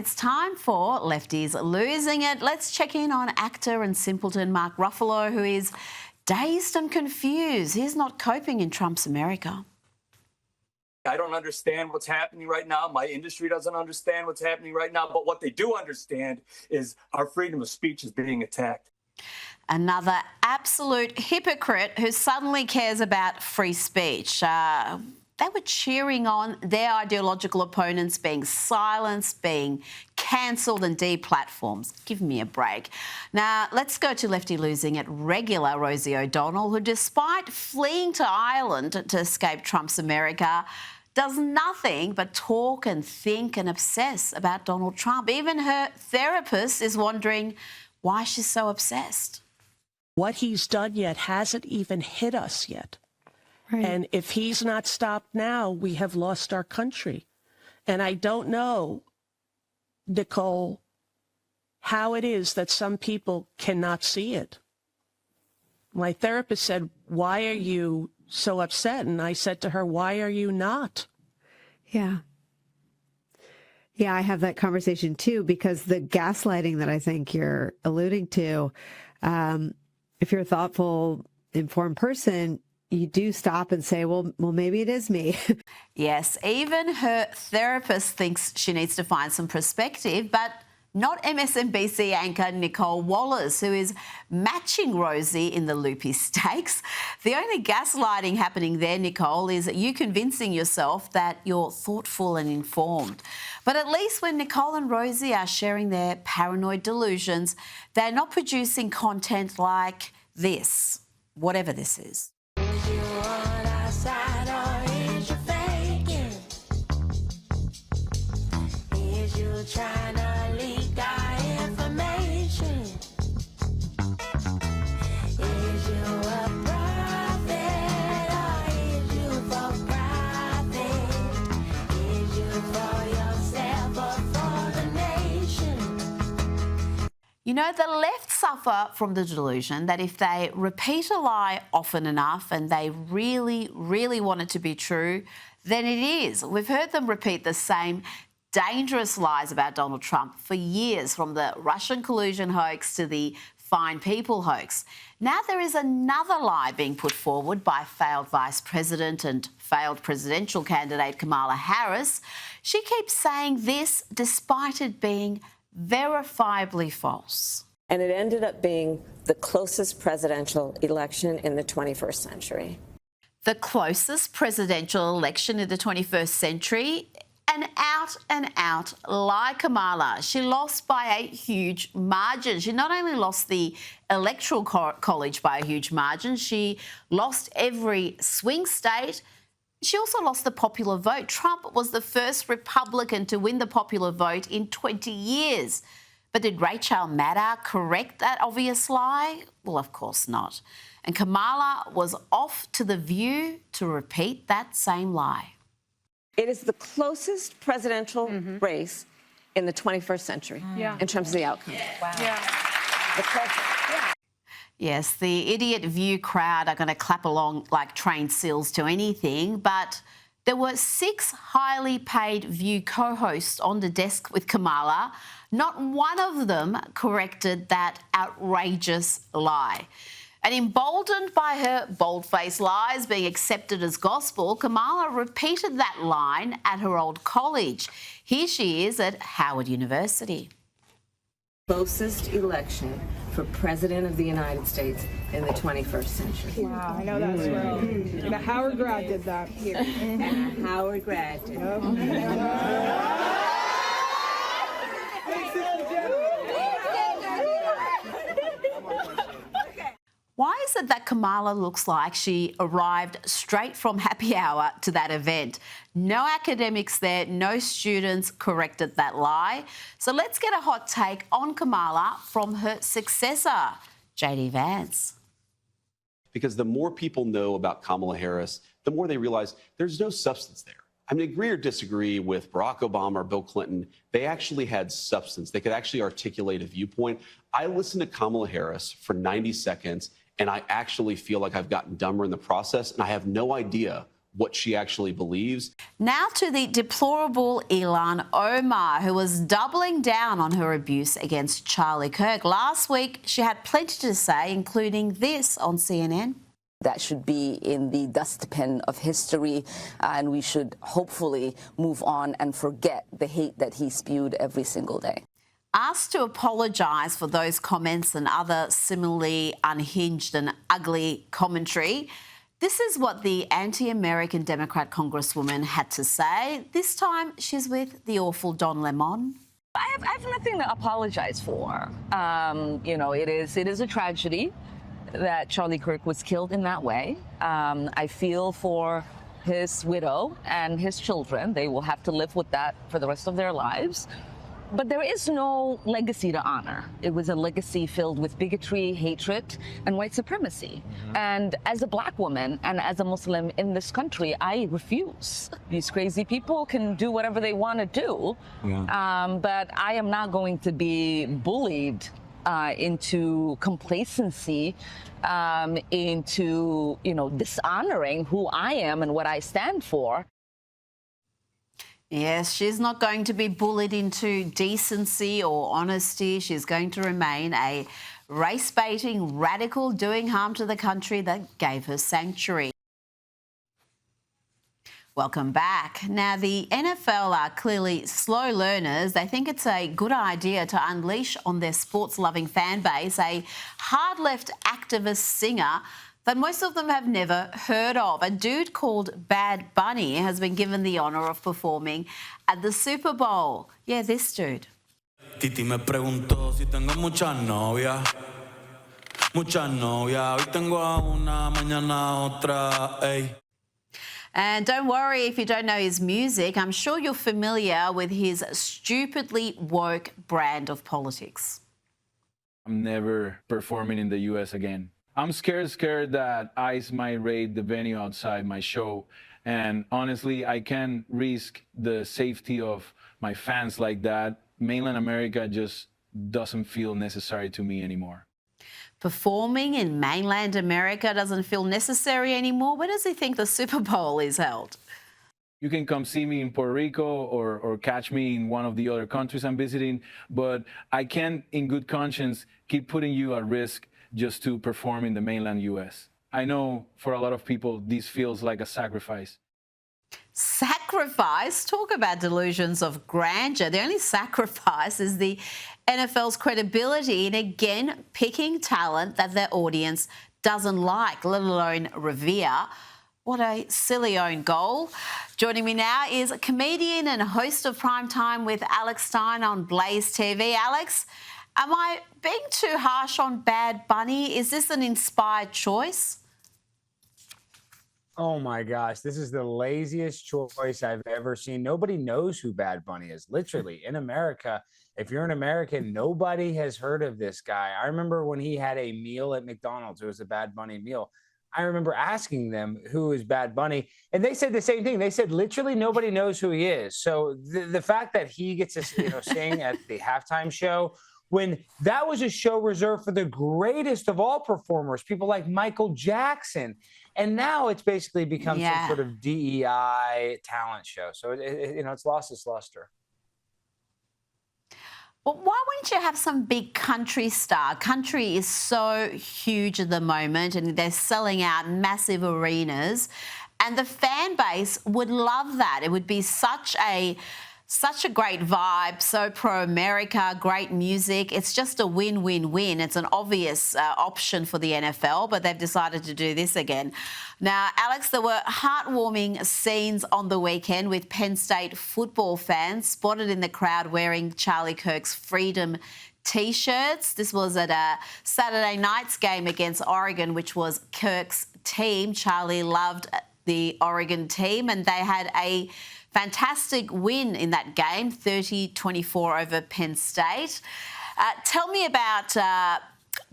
It's time for Lefties Losing It. Let's check in on actor and simpleton Mark Ruffalo, who is dazed and confused. He's not coping in Trump's America. I don't understand what's happening right now. My industry doesn't understand what's happening right now. But what they do understand is our freedom of speech is being attacked. Another absolute hypocrite who suddenly cares about free speech. They were cheering on their ideological opponents being silenced, being cancelled and deplatformed. Give me a break. Now, let's go to Lefty Losing It regular Rosie O'Donnell, who, despite fleeing to Ireland to escape Trump's America, does nothing but talk and think and obsess about Donald Trump. Even her therapist is wondering why she's so obsessed. What he's done yet hasn't even hit us yet. Right. And if he's not stopped now, we have lost our country. And I don't know, Nicole, how it is that some people cannot see it. My therapist said, "Why are you so upset?" And I said to her, "Why are you not?" Yeah. Yeah, I have that conversation too, because the gaslighting that I think you're alluding to, if you're a thoughtful, informed person, you do stop and say, well, maybe it is me. Yes, even her therapist thinks she needs to find some perspective, but not MSNBC anchor Nicole Wallace, who is matching Rosie in the loopy stakes. The only gaslighting happening there, Nicole, is you convincing yourself that you're thoughtful and informed. But at least when Nicole and Rosie are sharing their paranoid delusions, they're not producing content like this, whatever this is. You know, the left suffer from the delusion that if they repeat a lie often enough and they really, really want it to be true, then it is. We've heard them repeat the same dangerous lies about Donald Trump for years, from the Russian collusion hoax to the Fine People hoax. Now there is another lie being put forward by failed Vice President and failed presidential candidate Kamala Harris. She keeps saying this despite it being verifiably false. And it ended up being the closest presidential election in the 21st century. The closest presidential election in the 21st century? An out-and-out lie, Kamala. She lost by a huge margin. She not only lost the Electoral College by a huge margin, she lost every swing state. She also lost the popular vote. Trump was the first Republican to win the popular vote in 20 years. But did Rachel Maddow correct that obvious lie? Well, of course not. And Kamala was off to The View to repeat that same lie. It is the closest presidential race in the 21st century in terms of the outcome. Wow. The closest. Yes, the idiot View crowd are going to clap along like trained seals to anything, but there were 6 highly paid View co-hosts on the desk with Kamala. Not one of them corrected that outrageous lie. And emboldened by her bold-faced lies being accepted as gospel, Kamala repeated that line at her old college. Here she is at Howard University. Closest election for President of the United States in the 21st century. Wow, I know that's right. And a Howard grad did that here. And a Howard grad did that. Why is it that Kamala looks like she arrived straight from happy hour to that event? No academics there, no students corrected that lie. So let's get a hot take on Kamala from her successor, JD Vance. Because the more people know about Kamala Harris, the more they realize there's no substance there. I mean, agree or disagree with Barack Obama or Bill Clinton, they actually had substance. They could actually articulate a viewpoint. I listened to Kamala Harris for 90 seconds, and I actually feel like I've gotten dumber in the process, and I have no idea what she actually believes. Now to the deplorable Ilhan Omar, who was doubling down on her abuse against Charlie Kirk. Last week, she had plenty to say, including this on CNN. That should be in the dustbin of history, and we should hopefully move on and forget the hate that he spewed every single day. Asked to apologise for those comments and other similarly unhinged and ugly commentary, this is what the anti-American Democrat Congresswoman had to say. This time, she's with the awful Don Lemon. I have nothing to apologize for. It is a tragedy that Charlie Kirk was killed in that way. I feel for his widow and his children. They will have to live with that for the rest of their lives. But there is no legacy to honor. It was a legacy filled with bigotry, hatred, and white supremacy. And as a black woman and as a Muslim in this country, I refuse. These crazy people can do whatever they want to do, but I am not going to be bullied into complacency, into dishonoring who I am and what I stand for. Yes, she's not going to be bullied into decency or honesty. She's going to remain a race-baiting radical doing harm to the country that gave her sanctuary. Welcome back. Now, the NFL are clearly slow learners. They think it's a good idea to unleash on their sports-loving fan base a hard-left activist singer that most of them have never heard of. A dude called Bad Bunny has been given the honour of performing at the Super Bowl. Yeah, this dude. Titi me preguntó si tengo muchas novias. Muchas novias. Hoy tengo a una, mañana otra. Ey. And don't worry if you don't know his music. I'm sure you're familiar with his stupidly woke brand of politics. I'm never performing in the U.S. again. I'm scared that ICE might raid the venue outside my show. And honestly, I can't risk the safety of my fans like that. Mainland America just doesn't feel necessary to me anymore. Performing in mainland America doesn't feel necessary anymore. Where does he think the Super Bowl is held? You can come see me in Puerto Rico or catch me in one of the other countries I'm visiting, but I can't, in good conscience, keep putting you at risk just to perform in the mainland U.S. I know for a lot of people, this feels like a sacrifice. Sacrifice? Talk about delusions of grandeur. The only sacrifice is the NFL's credibility in, again, picking talent that their audience doesn't like, let alone revere. What a silly own goal. Joining me now is a comedian and host of Primetime with Alex Stein on Blaze TV. Alex, am I being too harsh on Bad Bunny? Is this an inspired choice? Oh my gosh, this is the laziest choice I've ever seen. Nobody knows who Bad Bunny is. Literally, in America, if you're an American, nobody has heard of this guy. I remember when he had a meal at McDonald's, it was a Bad Bunny meal. I remember asking them who is Bad Bunny, and they said the same thing. They said literally nobody knows who he is. So the fact that he gets to sing at the halftime show, when that was a show reserved for the greatest of all performers, people like Michael Jackson. And now it's basically become some sort of DEI talent show. So, it's lost its luster. Well, why wouldn't you have some big country star? Country is so huge at the moment and they're selling out massive arenas. And the fan base would love that. It would be such a great vibe, so pro-America, great music. It's just a win-win-win. It's an obvious option for the NFL, but they've decided to do this again. Now, Alex, there were heartwarming scenes on the weekend with Penn State football fans spotted in the crowd wearing Charlie Kirk's Freedom T-shirts. This was at a Saturday night's game against Oregon, which was Kirk's team. Charlie loved the Oregon team, and they had a fantastic win in that game, 30-24 over Penn State. Tell me about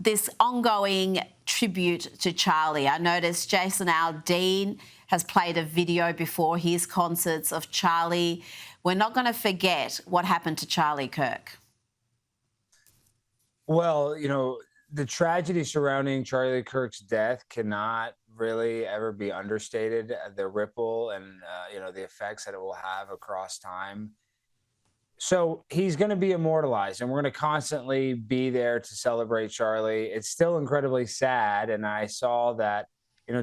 this ongoing tribute to Charlie. I noticed Jason Aldean has played a video before his concerts of Charlie. We're not going to forget what happened to Charlie Kirk. Well, the tragedy surrounding Charlie Kirk's death cannot really ever be understated. The ripple and the effects that it will have across time. So he's going to be immortalized, and we're going to constantly be there to celebrate Charlie. It's still incredibly sad, and I saw that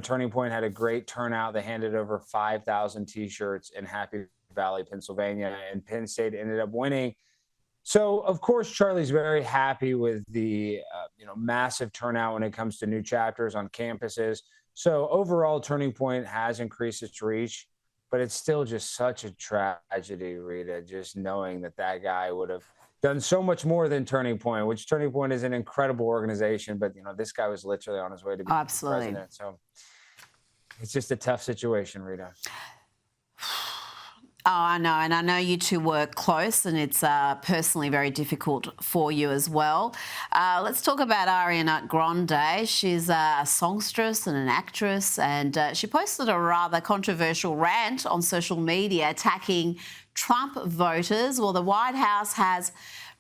Turning Point had a great turnout. They handed over 5,000 T-shirts in Happy Valley, Pennsylvania, and Penn State ended up winning. So, of course, Charlie's very happy with the massive turnout when it comes to new chapters on campuses. So overall, Turning Point has increased its reach, but it's still just such a tragedy, Rita, just knowing that guy would have done so much more than Turning Point, which Turning Point is an incredible organization. But, this guy was literally on his way to be president. So it's just a tough situation, Rita. Oh, I know. And I know you two work close, and it's personally very difficult for you as well. Let's talk about Ariana Grande. She's a songstress and an actress, and she posted a rather controversial rant on social media attacking Trump voters. Well, the White House has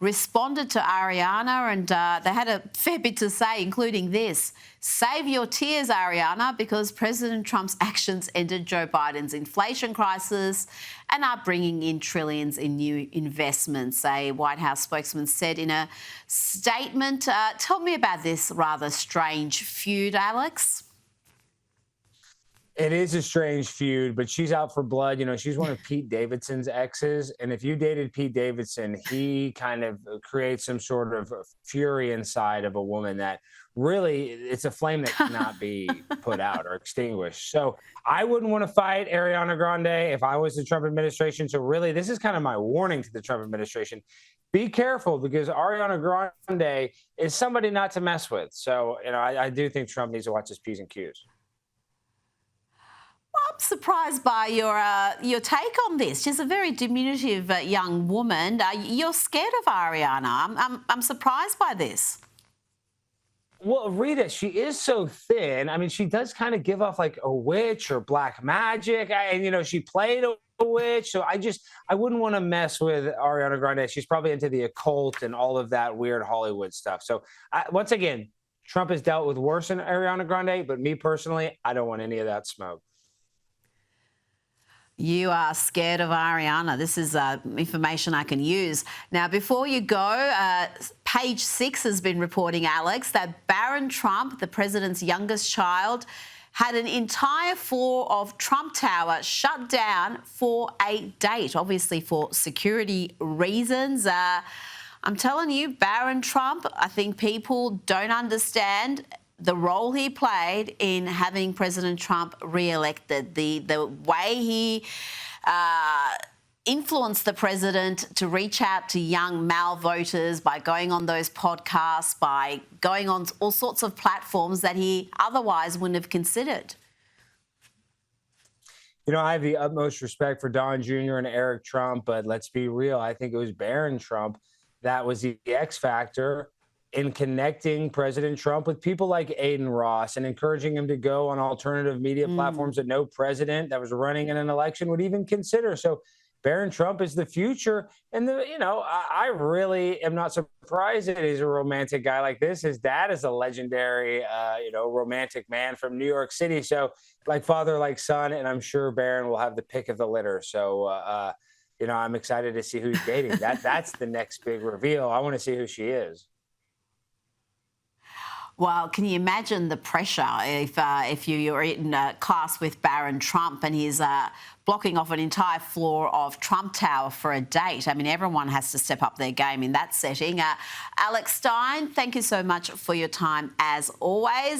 responded to Ariana, and they had a fair bit to say, including this: "Save your tears, Ariana, because President Trump's actions ended Joe Biden's inflation crisis and are bringing in trillions in new investments," a White House spokesman said in a statement. Tell me about this rather strange feud, Alex. It is a strange feud, but she's out for blood. She's one of Pete Davidson's exes. And if you dated Pete Davidson, he kind of creates some sort of fury inside of a woman that really, it's a flame that cannot be put out or extinguished. So I wouldn't want to fight Ariana Grande if I was the Trump administration. So really, this is kind of my warning to the Trump administration. Be careful, because Ariana Grande is somebody not to mess with. So, I do think Trump needs to watch his P's and Q's. I'm surprised by your take on this. She's a very diminutive young woman. You're scared of Ariana. I'm surprised by this. Well, Rita, she is so thin. I mean, she does kind of give off like a witch or black magic. And, she played a witch. So I wouldn't want to mess with Ariana Grande. She's probably into the occult and all of that weird Hollywood stuff. So once again, Trump has dealt with worse than Ariana Grande. But me personally, I don't want any of that smoke. You are scared of Ariana. This is information I can use. Now, before you go, Page 6 has been reporting, Alex, that Barron Trump, the president's youngest child, had an entire floor of Trump Tower shut down for a date, obviously for security reasons. I'm telling you, Barron Trump, I think people don't understand the role he played in having President Trump re-elected, the way he influenced the president to reach out to young male voters by going on those podcasts, by going on all sorts of platforms that he otherwise wouldn't have considered. I have the utmost respect for Don Jr. and Eric Trump, but let's be real. I think it was Barron Trump that was the X factor in connecting President Trump with people like Aiden Ross and encouraging him to go on alternative media platforms that no president that was running in an election would even consider. So Barron Trump is the future. And, I really am not surprised that he's a romantic guy like this. His dad is a legendary, romantic man from New York City. So like father, like son, and I'm sure Barron will have the pick of the litter. So, I'm excited to see who he's dating. That's the next big reveal. I want to see who she is. Well, can you imagine the pressure if you're in a class with Barron Trump and he's blocking off an entire floor of Trump Tower for a date? I mean, everyone has to step up their game in that setting. Alex Stein, thank you so much for your time as always.